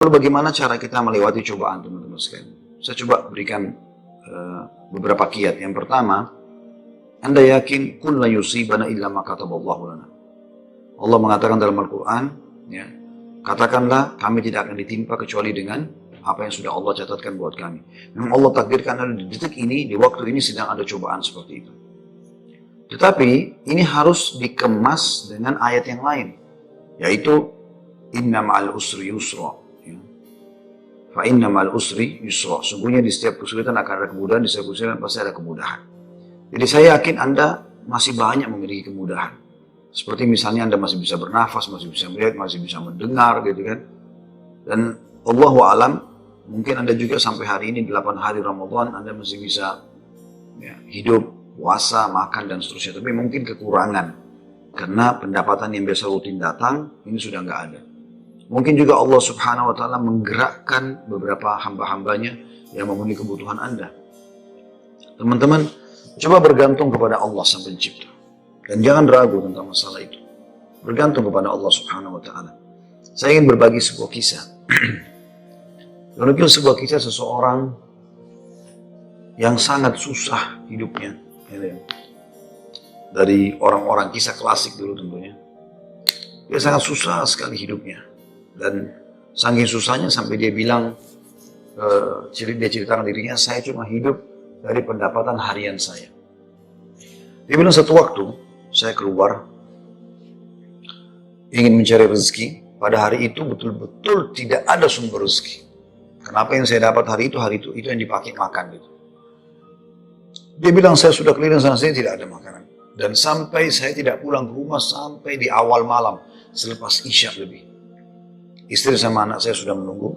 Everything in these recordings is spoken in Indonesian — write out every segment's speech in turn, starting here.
Lalu bagaimana cara kita melewati cobaan, teman-teman sekalian? Saya coba berikan beberapa kiat. Yang pertama, Anda yakin kulla yusibana illa ma kataballahu lana. Allah mengatakan dalam Al-Quran, ya, katakanlah kami tidak akan ditimpa kecuali dengan apa yang sudah Allah catatkan buat kami. Memang Allah takdirkan di detik ini, di waktu ini sedang ada cobaan seperti itu. Tetapi ini harus dikemas dengan ayat yang lain, yaitu inna ma'al usri yusra. Fa inna ma'al usri yusra. Sungguhnya di setiap kesulitan akan ada kemudahan, di setiap kesulitan pasti ada kemudahan. Jadi saya yakin Anda masih banyak memiliki kemudahan. Seperti misalnya Anda masih bisa bernafas, masih bisa melihat, masih bisa mendengar gitu kan. Dan Allahu alam, mungkin Anda juga sampai hari ini 8 hari Ramadan Anda masih bisa ya, hidup, puasa, makan dan seterusnya. Tapi mungkin kekurangan karena pendapatan yang biasa rutin datang ini sudah nggak ada. Mungkin juga Allah Subhanahu wa Ta'ala menggerakkan beberapa hamba-hambanya yang memenuhi kebutuhan Anda. Teman-teman, coba bergantung kepada Allah Sang Pencipta. Dan jangan ragu tentang masalah itu. Bergantung kepada Allah Subhanahu wa Ta'ala. Saya ingin berbagi sebuah kisah. Menurut sebuah kisah seseorang yang sangat susah hidupnya. Dari orang-orang kisah klasik dulu tentunya. Dia sangat susah sekali hidupnya. Dan saking susahnya sampai dia bilang, dia ceritakan dirinya, saya cuma hidup dari pendapatan harian saya. Dia bilang satu waktu, saya keluar, ingin mencari rezeki, pada hari itu betul-betul tidak ada sumber rezeki. Kenapa yang saya dapat hari itu yang dipakai makan gitu. Dia bilang saya sudah keliling sana sini tidak ada makanan. Dan sampai saya tidak pulang ke rumah sampai di awal malam, selepas Isya lebih. Istri sama anak saya sudah menunggu.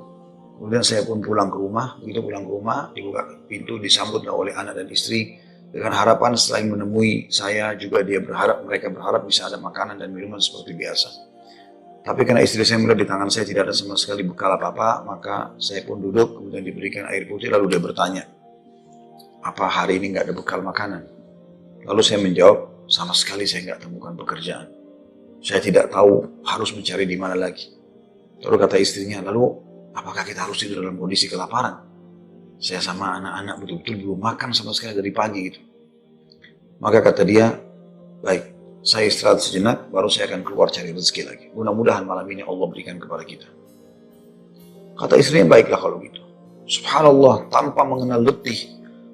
Kemudian saya pun pulang ke rumah. Begitu pulang ke rumah, dibuka pintu, disambutlah oleh anak dan istri. Dengan harapan selain menemui saya juga mereka berharap bisa ada makanan dan minuman seperti biasa. Tapi karena istri saya melihat di tangan saya tidak ada sama sekali bekal apa-apa, maka saya pun duduk, kemudian diberikan air putih, lalu dia bertanya, apa hari ini nggak ada bekal makanan? Lalu saya menjawab, sama sekali saya nggak temukan pekerjaan. Saya tidak tahu harus mencari di mana lagi. Lalu kata istrinya, lalu apakah kita harus tidur dalam kondisi kelaparan? Saya sama anak-anak betul-betul belum makan sama sekali dari pagi gitu. Maka kata dia, baik, saya istirahat sejenak, baru saya akan keluar cari rezeki lagi. Mudah-mudahan malam ini Allah berikan kepada kita. Kata istrinya, baiklah kalau gitu. Subhanallah, tanpa mengenal letih,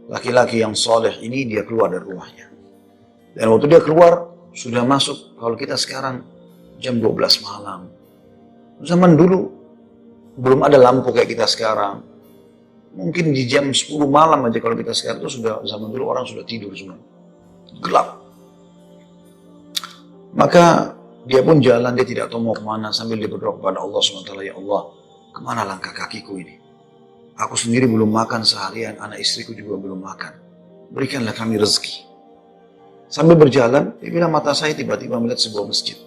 laki-laki yang soleh ini dia keluar dari rumahnya. Dan waktu dia keluar, sudah masuk, kalau kita sekarang jam 12 malam. Zaman dulu, belum ada lampu kayak kita sekarang. Mungkin di jam 10 malam aja kalau kita sekarang itu sudah, zaman dulu orang sudah tidur semua. Gelap. Maka dia pun jalan, dia tidak tahu mau kemana sambil dia berdoa kepada Allah SWT, ya Allah, kemana langkah kakiku ini? Aku sendiri belum makan seharian, anak istriku juga belum makan. Berikanlah kami rezeki. Sambil berjalan, dia bilang mata saya tiba-tiba melihat sebuah masjid.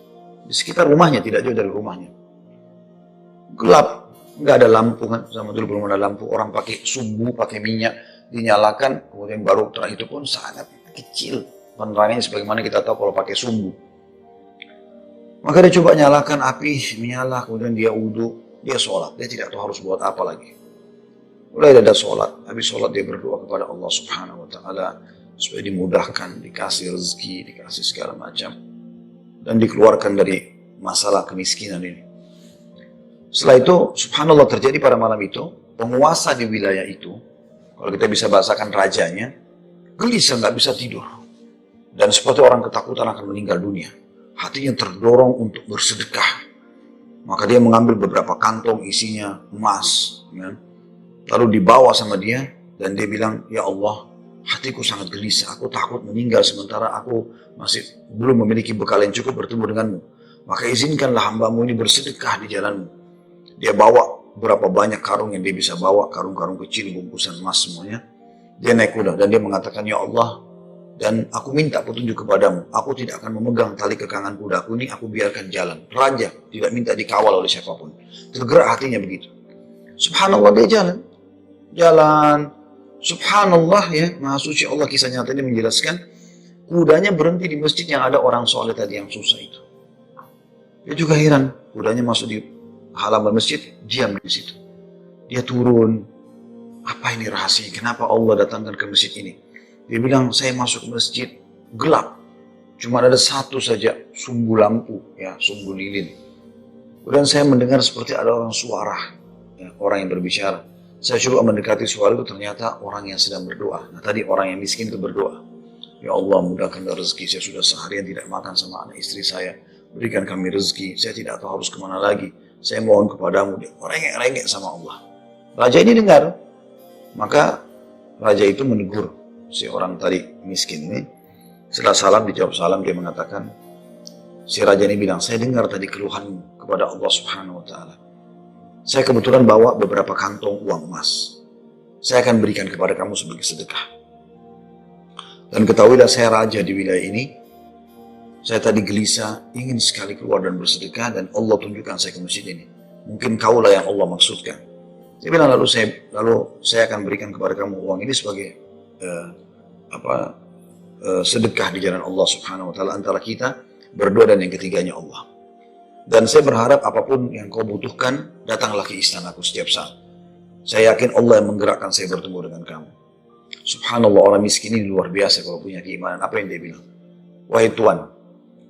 Di sekitar rumahnya, tidak jauh dari rumahnya. Gelap, nggak ada lampu kan, zaman dulu belum ada lampu, orang pakai sumbu, pakai minyak, dinyalakan, kemudian baru terang itu pun sangat kecil penerangannya sebagaimana kita tahu kalau pakai sumbu. Maka dia coba nyalakan api, menyala, kemudian dia wudhu, dia sholat, dia tidak tahu harus buat apa lagi. Mulai ada sholat, habis sholat dia berdoa kepada Allah Subhanahu wa Ta'ala supaya dimudahkan, dikasih rezeki, dikasih segala macam, dan dikeluarkan dari masalah kemiskinan ini. Setelah itu, subhanallah terjadi pada malam itu, penguasa di wilayah itu, kalau kita bisa bahasakan rajanya, gelisah nggak bisa tidur. Dan seperti orang ketakutan akan meninggal dunia. Hatinya terdorong untuk bersedekah. Maka dia mengambil beberapa kantong isinya emas. Ya. Lalu dibawa sama dia, dan dia bilang, ya Allah, hatiku sangat gelisah, aku takut meninggal sementara aku masih belum memiliki bekal yang cukup bertemu denganmu. Maka izinkanlah hambamu ini bersedekah di jalanmu. Dia bawa berapa banyak karung yang dia bisa bawa, karung-karung kecil, bungkusan emas semuanya. Dia naik kuda dan dia mengatakan, ya Allah, dan aku minta petunjuk kepadamu. Aku tidak akan memegang tali kekangan kudaku ini, aku biarkan jalan. Raja tidak minta dikawal oleh siapapun. Tergerak hatinya begitu. Subhanallah dia jalan. Jalan. Subhanallah ya, Maha Suci Allah, kisah nyata ini menjelaskan, kudanya berhenti di masjid yang ada orang soleh tadi yang susah itu. Dia juga heran, kudanya masuk di halaman masjid, diam di situ. Dia turun, apa ini rahasia? Kenapa Allah datangkan ke masjid ini? Dia bilang, saya masuk masjid gelap. Cuma ada satu saja sumbu lampu, ya, sumbu lilin. Kemudian saya mendengar seperti ada orang suara, ya, orang yang berbicara. Saya coba mendekati suara itu, ternyata orang yang sedang berdoa. Nah tadi orang yang miskin itu berdoa. Ya Allah, mudahkan rezeki, saya sudah seharian tidak makan sama anak istri saya. Berikan kami rezeki, saya tidak tahu harus kemana lagi. Saya mohon kepadamu, dia rengek-rengek sama Allah. Raja ini dengar, maka raja itu menegur si orang tadi miskin ini. Setelah salam, dijawab salam, dia mengatakan, si raja ini bilang, saya dengar tadi keluhanmu kepada Allah Subhanahu wa Ta'ala. Saya kebetulan bawa beberapa kantong uang emas. Saya akan berikan kepada kamu sebagai sedekah. Dan ketahuilah saya raja di wilayah ini. Saya tadi gelisah, ingin sekali keluar dan bersedekah, dan Allah tunjukkan saya ke masjid ini. Mungkin kaulah yang Allah maksudkan. Dia bilang, lalu saya akan berikan kepada kamu uang ini sebagai sedekah di jalan Allah Subhanahu wa Ta'ala antara kita berdua dan yang ketiganya Allah. Dan saya berharap apapun yang kau butuhkan, datanglah ke istanaku setiap saat. Saya yakin Allah yang menggerakkan saya bertemu dengan kamu. Subhanallah, orang miskin ini luar biasa kalau punya keimanan. Apa yang dia bilang? Wahai Tuhan,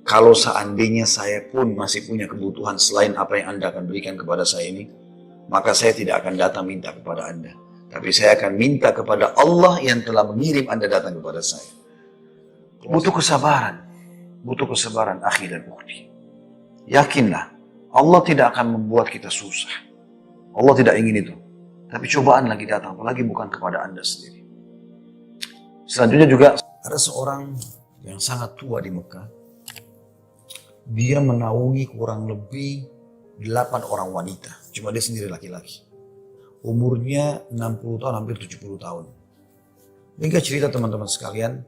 kalau seandainya saya pun masih punya kebutuhan selain apa yang Anda akan berikan kepada saya ini, maka saya tidak akan datang minta kepada Anda. Tapi saya akan minta kepada Allah yang telah mengirim Anda datang kepada saya. Butuh kesabaran. Butuh kesabaran, akhi dan ukhti. Yakinlah, Allah tidak akan membuat kita susah. Allah tidak ingin itu. Tapi cobaan lagi datang, apalagi bukan kepada Anda sendiri. Selanjutnya juga, ada seorang yang sangat tua di Mekah. Dia menaungi kurang lebih 8 orang wanita. Cuma dia sendiri laki-laki. Umurnya 60 tahun, hampir 70 tahun. Hingga cerita teman-teman sekalian,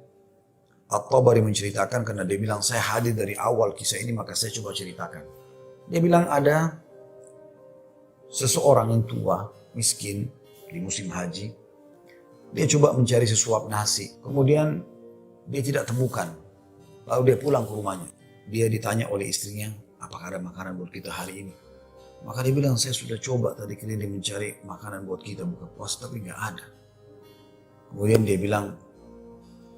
At-Tabari menceritakan karena dia bilang, saya hadir dari awal kisah ini, maka saya coba ceritakan. Dia bilang ada seseorang yang tua, miskin, di musim haji. Dia coba mencari sesuap nasi. Kemudian dia tidak temukan. Lalu dia pulang ke rumahnya. Dia ditanya oleh istrinya, apakah ada makanan buat kita hari ini? Maka dia bilang, saya sudah coba tadi keliling mencari makanan buat kita buka puasa, tapi nggak ada. Kemudian dia bilang,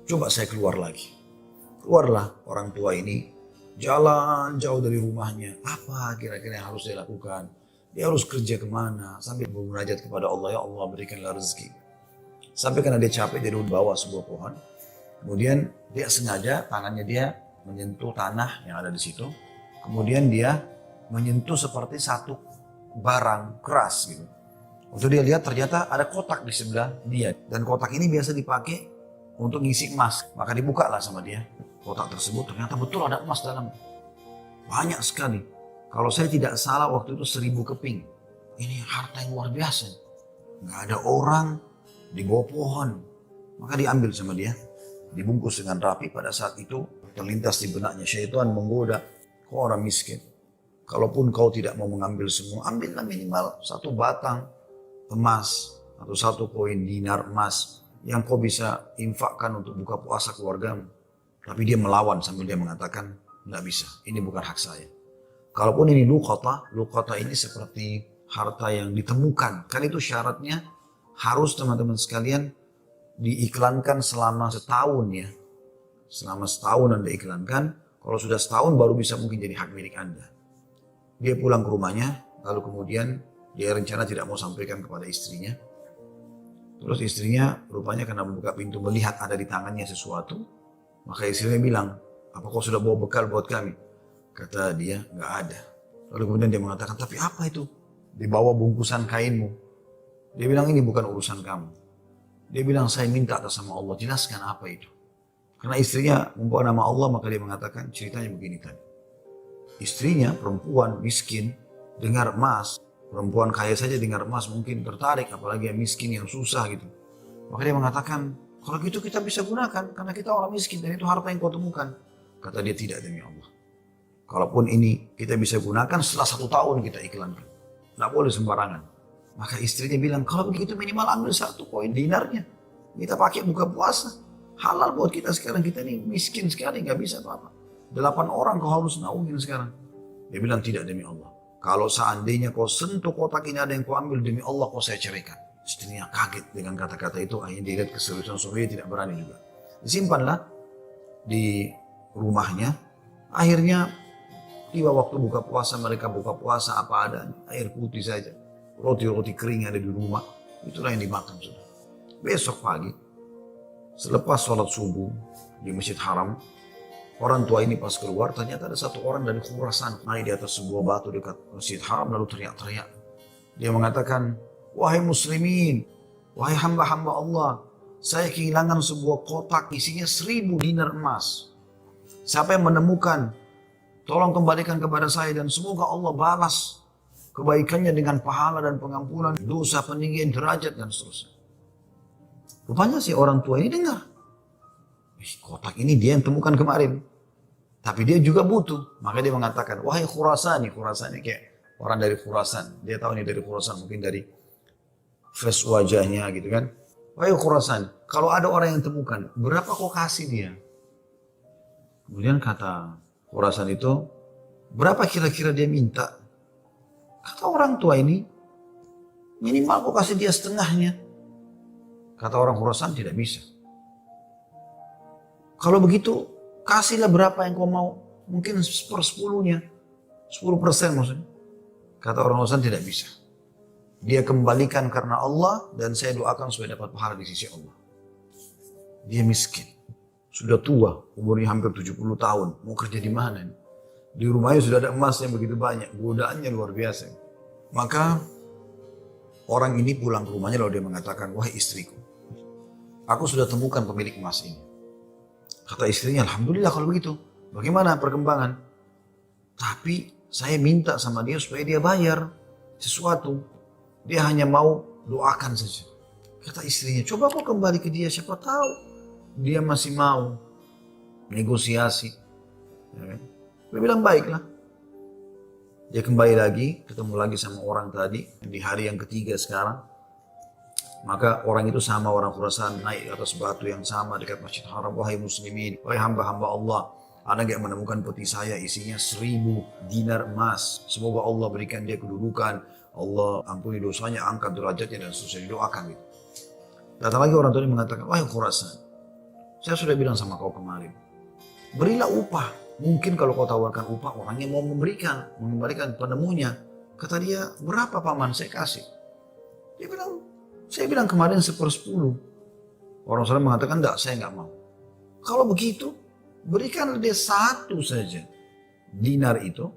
coba saya keluar lagi. Keluarlah orang tua ini, jalan jauh dari rumahnya. Apa kira-kira yang harus dia lakukan? Dia harus kerja kemana? Sambil bermunajat kepada Allah, ya Allah berikanlah rezeki. Sampai karena dia capek, dia duduk bawah sebuah pohon. Kemudian dia sengaja tangannya dia menyentuh tanah yang ada di situ. Kemudian dia menyentuh seperti satu barang keras gitu. Waktu dia lihat ternyata ada kotak di sebelah dia. Dan kotak ini biasa dipakai untuk ngisi emas. Maka dibuka lah sama dia kotak tersebut, ternyata betul ada emas dalam. Banyak sekali. Kalau saya tidak salah waktu itu 1000 keping. Ini harta yang luar biasa. Nggak ada orang, di bawah pohon. Maka diambil sama dia, dibungkus dengan rapi. Pada saat itu terlintas di benaknya syaitan menggoda, kau orang miskin. Kalaupun kau tidak mau mengambil semua, ambillah minimal 1 batang emas atau 1 koin dinar emas yang kau bisa infakkan untuk buka puasa keluargamu. Tapi dia melawan sambil dia mengatakan, tidak bisa, ini bukan hak saya. Kalaupun ini luqata ini seperti harta yang ditemukan. Kan itu syaratnya harus teman-teman sekalian diiklankan selama setahun ya. Selama setahun Anda iklankan, kalau sudah setahun baru bisa mungkin jadi hak milik Anda. Dia pulang ke rumahnya, lalu kemudian dia rencana tidak mau sampaikan kepada istrinya. Terus istrinya rupanya karena membuka pintu melihat ada di tangannya sesuatu. Maka istrinya bilang, apa kau sudah bawa bekal buat kami? Kata dia, nggak ada. Lalu kemudian dia mengatakan, tapi apa itu? Di bawah bungkusan kainmu. Dia bilang, ini bukan urusan kamu. Dia bilang, saya minta atas sama Allah, jelaskan apa itu. Karena istrinya membawa nama Allah, maka dia mengatakan ceritanya begini tadi. Istrinya perempuan miskin, dengar emas. Perempuan kaya saja dengar emas mungkin tertarik, apalagi yang miskin, yang susah gitu. Maka dia mengatakan, kalau gitu kita bisa gunakan, karena kita orang miskin dan itu harta yang kau temukan. Kata dia, tidak demi Allah. Kalaupun ini kita bisa gunakan setelah 1 tahun kita iklankan. Tidak boleh sembarangan. Maka istrinya bilang, kalau begitu minimal ambil 1 koin dinarnya. Kita pakai buka puasa. Halal buat kita sekarang, kita ini miskin sekali, nggak bisa apa-apa. 8 orang kau harus naungin sekarang. Dia bilang, tidak demi Allah. Kalau seandainya kau sentuh kotak ini ada yang kau ambil, demi Allah kau saya ceraikan. Istrinya kaget dengan kata-kata itu, akhirnya dia lihat keseriusan suaminya, tidak berani juga. Disimpanlah di rumahnya. Akhirnya tiba waktu buka puasa, mereka buka puasa apa adanya, air putih saja, roti-roti kering ada di rumah, itulah yang dimakan sudah. Besok pagi, selepas sholat subuh di Masjid Haram, orang tua ini pas keluar, ternyata ada satu orang dari Khurasan naik di atas sebuah batu dekat Masjid Haram lalu teriak-teriak. Dia mengatakan, wahai muslimin, wahai hamba-hamba Allah, saya kehilangan sebuah kotak isinya 1000 dinar emas. Siapa yang menemukan, tolong kembalikan kepada saya dan semoga Allah balas kebaikannya dengan pahala dan pengampunan dosa, peninggian derajat dan seterusnya. Rupanya si orang tua ini dengar, kotak ini dia yang temukan kemarin. Tapi dia juga butuh. Maka dia mengatakan, wahai Khurasani. Khurasani kayak orang dari Khurasan. Dia tahu ini dari Khurasan, mungkin dari face wajahnya gitu kan. Wahai Khurasan, kalau ada orang yang temukan, berapa kau kasih dia? Kemudian kata Khurasan itu, berapa kira-kira dia minta? Kata orang tua ini, minimal kau kasih dia setengahnya. Kata orang Khurasan, tidak bisa. Kalau begitu, kasihlah berapa yang kau mau. Mungkin 1/10-nya. 10% maksudnya. Kata orang Khurasan, tidak bisa. Dia kembalikan karena Allah dan saya doakan supaya dapat pahala di sisi Allah. Dia miskin. Sudah tua, umurnya hampir 70 tahun. Mau kerja di mana? Di rumahnya sudah ada emas yang begitu banyak. Godaannya luar biasa. Maka orang ini pulang ke rumahnya lalu dia mengatakan, wahai istriku, aku sudah temukan pemilik emas ini. Kata istrinya, alhamdulillah kalau begitu. Bagaimana perkembangan? Tapi saya minta sama dia supaya dia bayar sesuatu. Dia hanya mau doakan saja. Kata istrinya, coba kau kembali ke dia, siapa tahu dia masih mau negosiasi. Ya kan? Dia bilang baiklah. Dia kembali lagi, ketemu lagi sama orang tadi di hari yang ketiga sekarang. Maka orang itu sama orang Khurasan naik atas batu yang sama dekat Masjid Haram. Wahai muslimin, wahai hamba-hamba Allah, ada nggak menemukan peti saya isinya 1000 dinar emas. Semoga Allah berikan dia kedudukan, Allah ampuni dosanya, angkat derajatnya dan seterusnya, didoakan gitu. Datang lagi orang tua ini mengatakan, wahai Khurasan, saya sudah bilang sama kau kemarin, berilah upah. Mungkin kalau kau tawarkan upah, orangnya mau mengembalikan penemunya. Kata dia, berapa paman saya kasih? Dia bilang, saya bilang kemarin 1/10. Orang sana mengatakan, enggak, saya enggak mau. Kalau begitu, berikan dia 1 saja dinar itu,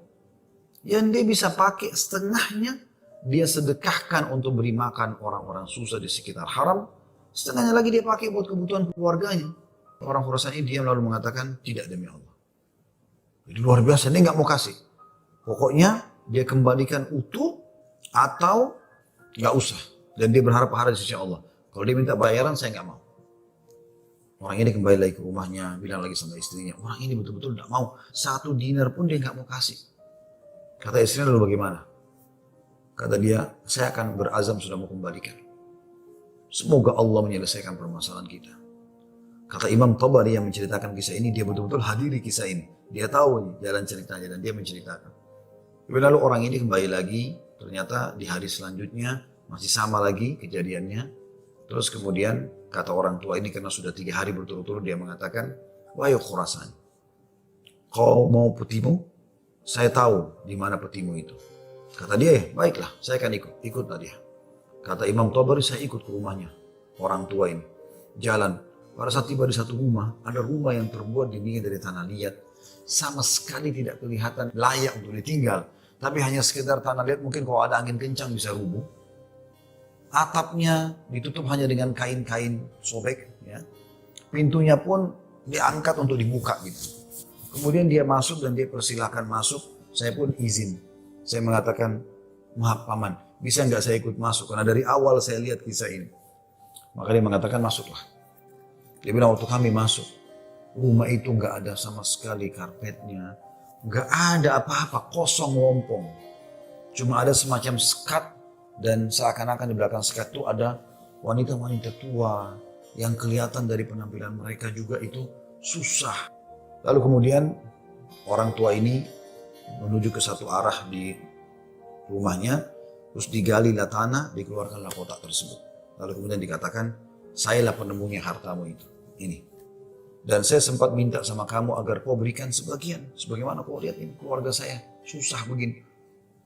yang dia bisa pakai setengahnya, dia sedekahkan untuk beri makan orang-orang susah di sekitar haram, setengahnya lagi dia pakai buat kebutuhan keluarganya. Orang Khurasan ini diam lalu mengatakan, tidak demi Allah. Jadi luar biasa, dia enggak mau kasih. Pokoknya dia kembalikan utuh atau enggak usah. Dan dia berharap pahala di sisi Allah. Kalau dia minta bayaran, saya nggak mau. Orang ini kembali lagi ke rumahnya, bilang lagi sama istrinya, orang ini betul-betul nggak mau. 1 dinar pun dia nggak mau kasih. Kata istrinya, lalu bagaimana? Kata dia, saya akan berazam sudah mau kembalikan. Semoga Allah menyelesaikan permasalahan kita. Kata Imam Tabari yang menceritakan kisah ini, dia betul-betul hadiri kisah ini. Dia tahu nih jalan ceritanya dan dia menceritakan. Lalu orang ini kembali lagi, ternyata di hari selanjutnya, masih sama lagi kejadiannya. Terus kemudian kata orang tua ini karena sudah 3 hari berturut-turut dia mengatakan, wahai Khurasan, kau mau petimu? Saya tahu di mana petimu itu. Kata dia, baiklah saya akan ikut. Ikutlah dia. Kata Imam Tabari, saya ikut ke rumahnya orang tua ini. Jalan. Pada saat tiba di satu rumah, ada rumah yang terbuat dindingnya dari tanah liat. Sama sekali tidak kelihatan layak untuk ditinggal. Tapi hanya sekedar tanah liat, mungkin kalau ada angin kencang bisa rubuh. Atapnya ditutup hanya dengan kain-kain sobek. Ya. Pintunya pun diangkat untuk dibuka gitu. Kemudian dia masuk dan dia persilahkan masuk. Saya pun izin. Saya mengatakan, maaf paman, bisa nggak saya ikut masuk? Karena dari awal saya lihat kisah ini. Maka dia mengatakan masuklah. Dia bilang waktu kami masuk, rumah itu nggak ada sama sekali karpetnya. Nggak ada apa-apa, kosong lompong. Cuma ada semacam sekat. Dan seakan-akan di belakang sekat itu ada wanita-wanita tua yang kelihatan dari penampilan mereka juga itu susah. Lalu kemudian orang tua ini menuju ke satu arah di rumahnya, terus digalilah tanah, dikeluarkanlah kotak tersebut. Lalu kemudian dikatakan, sayalah penemunya hartamu itu. Ini. Dan saya sempat minta sama kamu agar kau berikan sebagian. Sebagaimana kau lihat ini keluarga saya susah begini.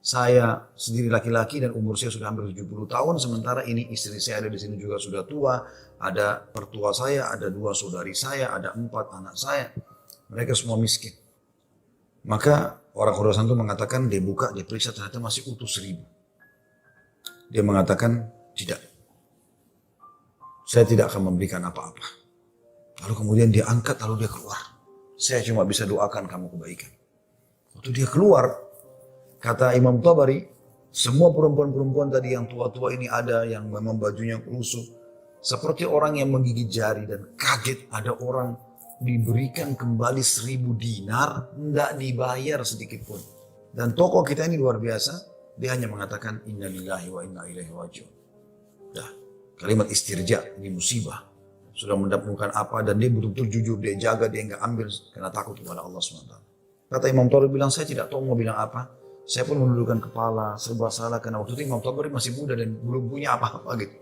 Saya sendiri laki-laki dan umur saya sudah hampir 70 tahun. Sementara ini istri saya ada di sini juga sudah tua. Ada mertua saya, ada 2 saudari saya, ada 4 anak saya. Mereka semua miskin. Maka orang Khurasan itu mengatakan dia buka, dia periksa ternyata masih utuh 1000. Dia mengatakan tidak. Saya tidak akan memberikan apa-apa. Lalu kemudian dia angkat lalu dia keluar. Saya cuma bisa doakan kamu kebaikan. Waktu dia keluar, kata Imam Tabari, semua perempuan-perempuan tadi yang tua-tua ini ada yang memang bajunya lusuh. Seperti orang yang menggigit jari dan kaget ada orang diberikan kembali 1000 dinar, tidak dibayar sedikit pun. Dan tokoh kita ini luar biasa, dia hanya mengatakan inna lillahi wa inna ilaihi raji'un. Dah, kalimat istirja, ini musibah. Sudah mendapatkan apa dan dia betul-betul jujur, dia jaga, dia enggak ambil karena takut kepada Allah SWT. Kata Imam Tabari bilang, saya tidak tahu mau bilang apa. Saya pun menundukkan kepala, serba salah karena waktu itu Imam Tabari masih muda dan belum punya apa-apa gitu.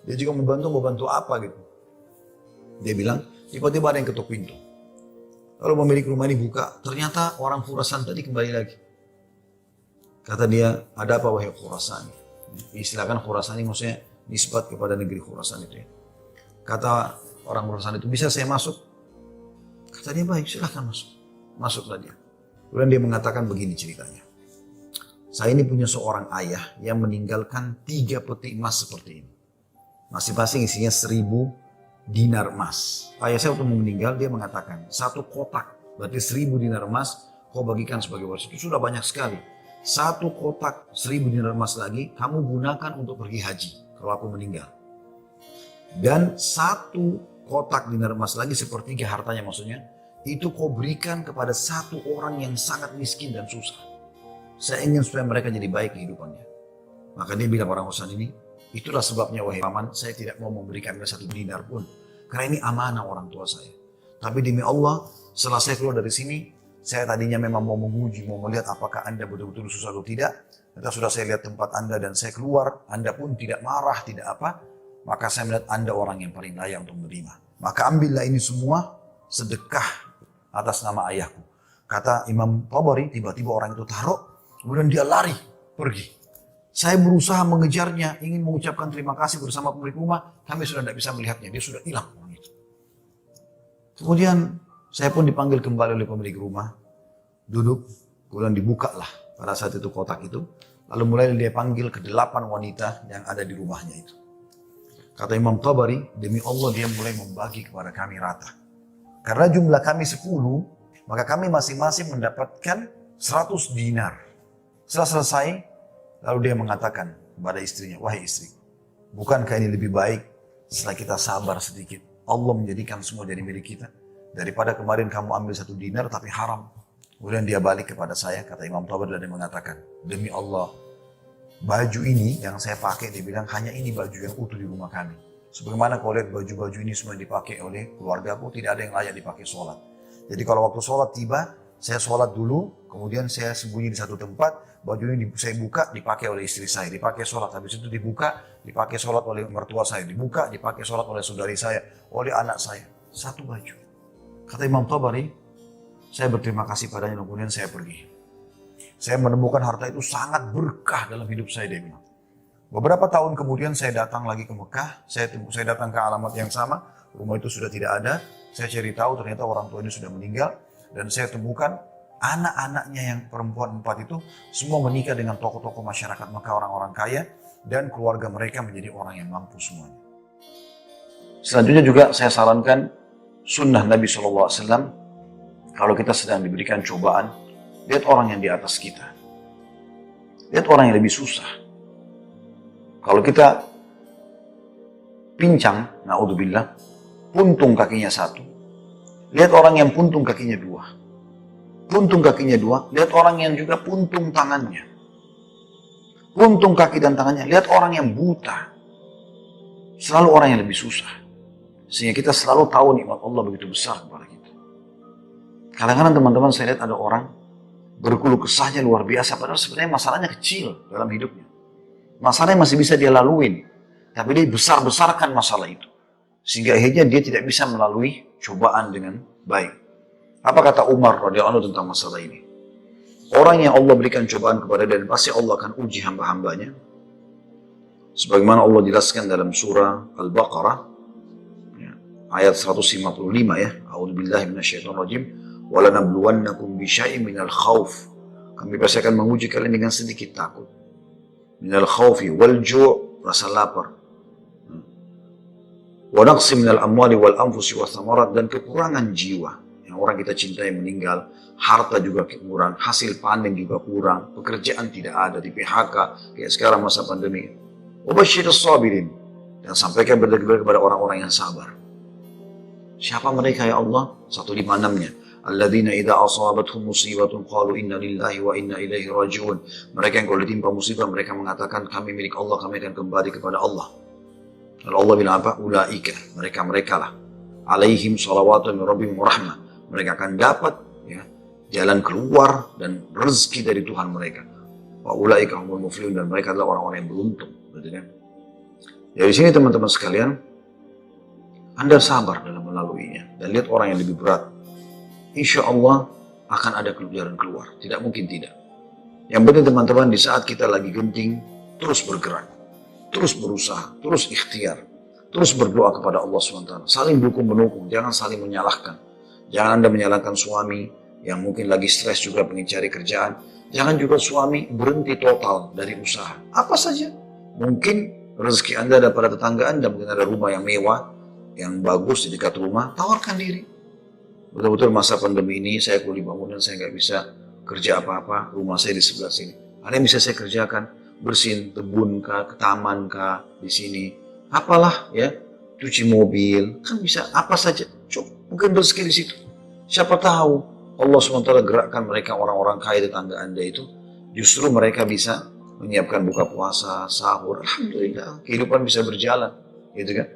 Dia juga mau bantu apa gitu. Dia bilang, tiba-tiba ada yang ketuk pintu. Lalu pemilik rumah ini buka, ternyata orang Khurasan tadi kembali lagi. Kata dia, ada apa wahai Khurasan? Istilahkan Khurasan ini maksudnya nisbat kepada negeri Khurasan itu ya. Kata orang Khurasan itu, bisa saya masuk? Kata dia, baik silahkan masuk. Masuklah dia. Kemudian dia mengatakan begini ceritanya. Saya ini punya seorang ayah yang meninggalkan 3 peti emas seperti ini. Masing-masing isinya 1000 dinar emas. Ayah saya waktu meninggal dia mengatakan 1 kotak berarti 1000 dinar emas kau bagikan sebagai wasiat. Itu sudah banyak sekali. 1 kotak 1000 dinar emas lagi kamu gunakan untuk pergi haji kalau aku meninggal. Dan 1 kotak dinar emas lagi sepertiga hartanya maksudnya itu kau berikan kepada 1 orang yang sangat miskin dan susah. Saya ingin supaya mereka jadi baik kehidupannya. Maka dia bilang orang Khurasan ini, itulah sebabnya wahai paman, saya tidak mau memberikan 1 dinar pun. Karena ini amanah orang tua saya. Tapi demi Allah, setelah saya keluar dari sini, saya tadinya memang mau menguji, mau melihat apakah Anda betul-betul susah atau tidak. Ternyata sudah saya lihat tempat Anda dan saya keluar, Anda pun tidak marah, tidak apa. Maka saya melihat Anda orang yang paling layak untuk menerima. Maka ambillah ini semua sedekah atas nama ayahku. Kata Imam Tabari, tiba-tiba orang itu taruh, kemudian dia lari, pergi. Saya berusaha mengejarnya, ingin mengucapkan terima kasih bersama pemilik rumah. Kami sudah tidak bisa melihatnya, dia sudah hilang. Kemudian saya pun dipanggil kembali oleh pemilik rumah. Duduk, kemudian dibukalah pada saat itu kotak itu. Lalu mulai dia panggil ke 8 wanita yang ada di rumahnya itu. Kata Imam Tabari, demi Allah dia mulai membagi kepada kami rata. Karena jumlah kami 10, maka kami masing-masing mendapatkan 100 dinar. Setelah selesai, lalu dia mengatakan kepada istrinya, wahai istri, bukankah ini lebih baik setelah kita sabar sedikit? Allah menjadikan semua jadi milik kita. Daripada kemarin kamu ambil 1 dinar tapi haram. Kemudian dia balik kepada saya, kata Imam Tabari, dan dia mengatakan, demi Allah, baju ini yang saya pakai, dia bilang, hanya ini baju yang utuh di rumah kami. Sebagaimana kau lihat baju-baju ini semua dipakai oleh keluarga aku, tidak ada yang layak dipakai sholat. Jadi kalau waktu sholat tiba, saya sholat dulu, kemudian saya sembunyi di satu tempat, baju ini saya buka, dipakai oleh istri saya, dipakai sholat. Habis itu dibuka, dipakai sholat oleh mertua saya, dibuka, dipakai sholat oleh saudari saya, oleh anak saya. 1 baju. Kata Imam Tabari, saya berterima kasih padanya, kemudian saya pergi. Saya menemukan harta itu sangat berkah dalam hidup saya, dia bilang. Beberapa tahun kemudian saya datang lagi ke Mekah, saya datang ke alamat yang sama, rumah itu sudah tidak ada, saya cari tahu ternyata orang tua ini sudah meninggal, dan saya temukan anak-anaknya yang perempuan 4 itu semua menikah dengan tokoh-tokoh masyarakat Mekah, orang-orang kaya, dan keluarga mereka menjadi orang yang mampu semuanya. Selanjutnya juga saya sarankan sunnah Nabi SAW, kalau kita sedang diberikan cobaan, lihat orang yang di atas kita. Lihat orang yang lebih susah. Kalau kita pincang, na'udzubillah, puntung kakinya 1, lihat orang yang puntung kakinya 2. Puntung kakinya 2, lihat orang yang juga puntung tangannya. Puntung kaki dan tangannya, lihat orang yang buta. Selalu orang yang lebih susah. Sehingga kita selalu tahu nikmat Allah begitu besar kepada kita. Kadang-kadang teman-teman saya lihat ada orang berkeluh kesahnya luar biasa, padahal sebenarnya masalahnya kecil dalam hidupnya. Masalahnya masih bisa dia laluin, tapi dia besar-besarkan masalah itu. Sehingga akhirnya dia tidak bisa melalui cobaan dengan baik. Apa kata Umar radhiyallahu anhu tentang masalah ini? Orang yang Allah berikan cobaan kepada dia, dan pasti Allah akan uji hamba-hambanya. Sebagaimana Allah jelaskan dalam surah Al-Baqarah, ayat 155 ya. A'udzubillahi minasyaitonirrajim. Walanabluwannakum bisyai'in minal khauf. Kami pasti akan menguji kalian dengan sedikit takut. Minal khaufi wal ju', rasa lapar. Wa naqsi minal amwali wal anfusi was thamarat, dan kekurangan jiwa. Yang orang kita cintai meninggal, harta juga kurang, hasil panen juga kurang, pekerjaan tidak ada, di PHK kayak sekarang masa pandemi. Wabasyirus sabirin, dan sampaikan berita kepada orang-orang yang sabar. Siapa mereka ya Allah? 156-nya. Alladzina idza asabatuhum musibatun qalu inna lillahi wa inna ilaihi raji'un. Mereka yang kalau ditimpa musibah mereka mengatakan kami milik Allah, kami akan kembali kepada Allah. Lalu Allah bilang apa? Ulaika, mereka lah. Alaihim salawatu min rabbihim wa rahmah. Mereka akan dapat ya, jalan keluar dan rezeki dari Tuhan mereka. Wa ulaika humul muflihun, dan mereka adalah orang-orang yang beruntung. Dari sini teman-teman sekalian, Anda sabar dalam melaluinya dan lihat orang yang lebih berat. Insya Allah akan ada jalan keluar, tidak mungkin tidak. Yang penting teman-teman, di saat kita lagi genting, terus bergerak, terus berusaha, terus ikhtiar, terus berdoa kepada Allah SWT. Saling dukung-mendukung, jangan saling menyalahkan. Jangan Anda menyalahkan suami yang mungkin lagi stres juga pengen cari kerjaan. Jangan juga suami berhenti total dari usaha. Apa saja. Mungkin rezeki Anda ada pada tetangga Anda, mungkin ada rumah yang mewah, yang bagus di dekat rumah, tawarkan diri. Betul-betul masa pandemi ini saya kuli bangunan, saya nggak bisa kerja apa-apa, rumah saya di sebelah sini. Ada yang bisa saya kerjakan, bersihin kebun kah, ke taman kah, di sini. Apalah ya, cuci mobil, kan bisa apa saja. Mungkin rezeki di situ. Siapa tahu Allah SWT gerakkan mereka orang-orang kaya tetangga Anda itu, justru mereka bisa menyiapkan buka puasa, sahur, alhamdulillah, kehidupan bisa berjalan, gitu kan?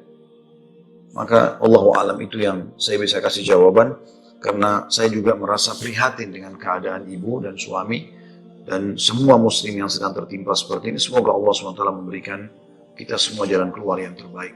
Maka Allahu a'lam, itu yang saya bisa kasih jawaban, karena saya juga merasa prihatin dengan keadaan ibu dan suami dan semua muslim yang sedang tertimpa seperti ini. Semoga Allah SWT memberikan kita semua jalan keluar yang terbaik.